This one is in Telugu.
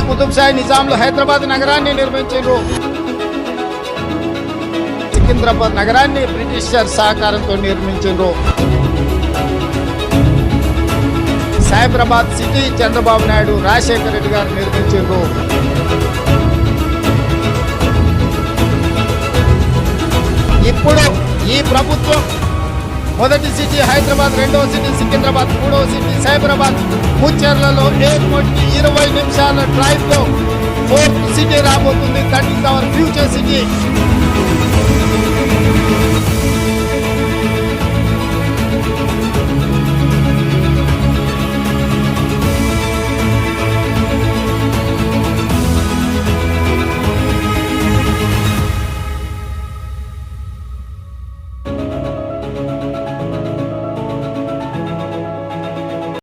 కుతుబ్ షా నిజాంలు హైదరాబాద్ నగరాన్ని నిర్మించారు. సికింద్రాబాద్ నగరాన్ని బ్రిటిషర్ సహకారంతో నిర్మించారు. సైబరాబాద్ సిటీ చంద్రబాబు నాయుడు రాజశేఖర రెడ్డి గారు నిర్మించారు. ఇప్పుడు ఈ ప్రభుత్వం మొదటి సిటీ హైదరాబాద్, రెండవ సిటీ సికింద్రాబాద్, మూడవ సిటీ సైబరాబాద్, ముచ్చెర్లలో ఎయిర్పోర్ట్ కి 20 నిమిషాల డ్రైవ్ లో 4th సిటీ రాబోతుంది. That is our future city.